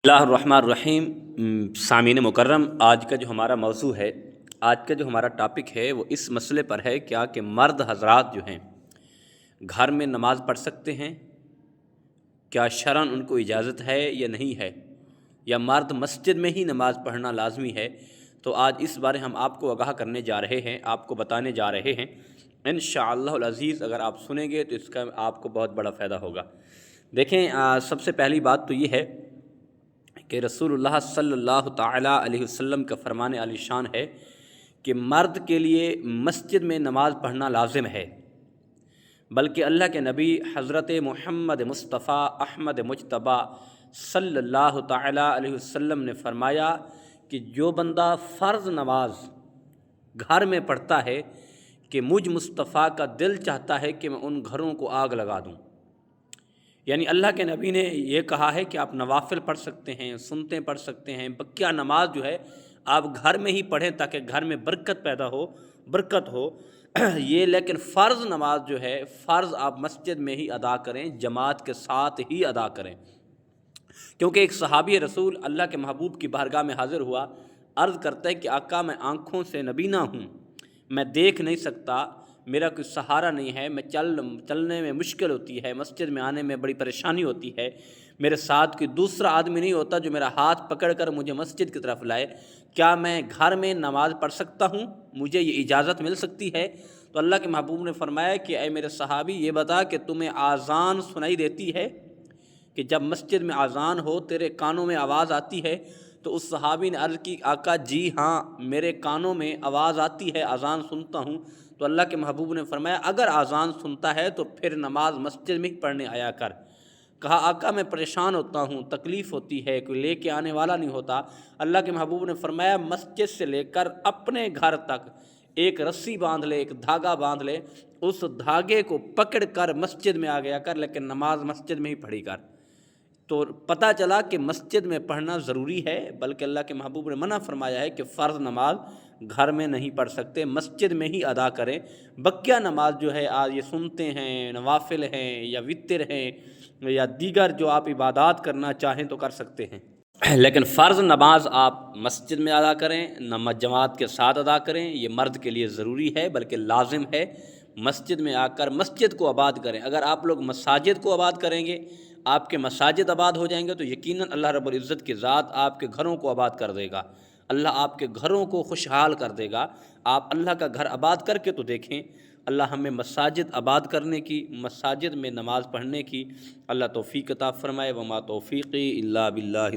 اللہ الرحمن الرحیم۔ سامعین مکرم، آج کا جو ہمارا موضوع ہے، آج کا جو ہمارا ٹاپک ہے وہ اس مسئلے پر ہے کیا کہ مرد حضرات جو ہیں گھر میں نماز پڑھ سکتے ہیں؟ کیا شرعاً ان کو اجازت ہے یا نہیں ہے، یا مرد مسجد میں ہی نماز پڑھنا لازمی ہے؟ تو آج اس بارے ہم آپ کو آگاہ کرنے جا رہے ہیں، آپ کو بتانے جا رہے ہیں انشاءاللہ العزیز۔ اگر آپ سنیں گے تو اس کا آپ کو بہت بڑا فائدہ ہوگا۔ دیکھیں، سب سے پہلی بات تو یہ ہے کہ رسول اللہ صلی اللہ تعالیٰ علیہ وسلم کا فرمان عالی شان ہے کہ مرد کے لیے مسجد میں نماز پڑھنا لازم ہے، بلکہ اللہ کے نبی حضرت محمد مصطفیٰ احمد مجتبیٰ صلی اللہ تعالیٰ علیہ وسلم نے فرمایا کہ جو بندہ فرض نماز گھر میں پڑھتا ہے کہ مجھ مصطفیٰ کا دل چاہتا ہے کہ میں ان گھروں کو آگ لگا دوں۔ یعنی اللہ کے نبی نے یہ کہا ہے کہ آپ نوافل پڑھ سکتے ہیں، سنتیں پڑھ سکتے ہیں، بقیہ نماز جو ہے آپ گھر میں ہی پڑھیں تاکہ گھر میں برکت پیدا ہو، برکت ہو یہ، لیکن فرض نماز جو ہے فرض آپ مسجد میں ہی ادا کریں، جماعت کے ساتھ ہی ادا کریں۔ کیونکہ ایک صحابی رسول اللہ کے محبوب کی بارگاہ میں حاضر ہوا، عرض کرتا ہے کہ آقا، میں آنکھوں سے نبینا ہوں، میں دیکھ نہیں سکتا، میرا کوئی سہارا نہیں ہے، میں چلنے میں مشکل ہوتی ہے، مسجد میں آنے میں بڑی پریشانی ہوتی ہے، میرے ساتھ کوئی دوسرا آدمی نہیں ہوتا جو میرا ہاتھ پکڑ کر مجھے مسجد کی طرف لائے، کیا میں گھر میں نماز پڑھ سکتا ہوں؟ مجھے یہ اجازت مل سکتی ہے؟ تو اللہ کے محبوب نے فرمایا کہ اے میرے صحابی، یہ بتا کہ تمہیں آذان سنائی دیتی ہے؟ کہ جب مسجد میں آذان ہو تیرے کانوں میں آواز آتی ہے؟ تو اس صحابی نے عرض کی، آقا جی ہاں، میرے کانوں میں آواز آتی ہے، آذان سنتا ہوں۔ تو اللہ کے محبوب نے فرمایا اگر آذان سنتا ہے تو پھر نماز مسجد میں ہی پڑھنے آیا کر۔ کہا آقا میں پریشان ہوتا ہوں، تکلیف ہوتی ہے، کوئی لے کے آنے والا نہیں ہوتا۔ اللہ کے محبوب نے فرمایا مسجد سے لے کر اپنے گھر تک ایک رسی باندھ لے، ایک دھاگا باندھ لے، اس دھاگے کو پکڑ کر مسجد میں آ گیا کر، لیکن نماز مسجد میں ہی پڑھی کر۔ تو پتہ چلا کہ مسجد میں پڑھنا ضروری ہے، بلکہ اللہ کے محبوب نے منع فرمایا ہے کہ فرض نماز گھر میں نہیں پڑھ سکتے، مسجد میں ہی ادا کریں۔ بقیہ نماز جو ہے آج یہ سنتے ہیں، نوافل ہیں یا وتر ہیں یا دیگر جو آپ عبادات کرنا چاہیں تو کر سکتے ہیں، لیکن فرض نماز آپ مسجد میں ادا کریں، جماعت کے ساتھ ادا کریں۔ یہ مرد کے لیے ضروری ہے بلکہ لازم ہے، مسجد میں آ کر مسجد کو آباد کریں۔ اگر آپ لوگ مساجد کو آباد کریں گے، آپ کے مساجد آباد ہو جائیں گے، تو یقیناً اللہ رب العزت کی ذات آپ کے گھروں کو آباد کر دے گا، اللہ آپ کے گھروں کو خوشحال کر دے گا۔ آپ اللہ کا گھر آباد کر کے تو دیکھیں۔ اللہ ہمیں مساجد آباد کرنے کی، مساجد میں نماز پڑھنے کی اللہ توفیق عطا فرمائے۔ وما توفیقی الا باللہ۔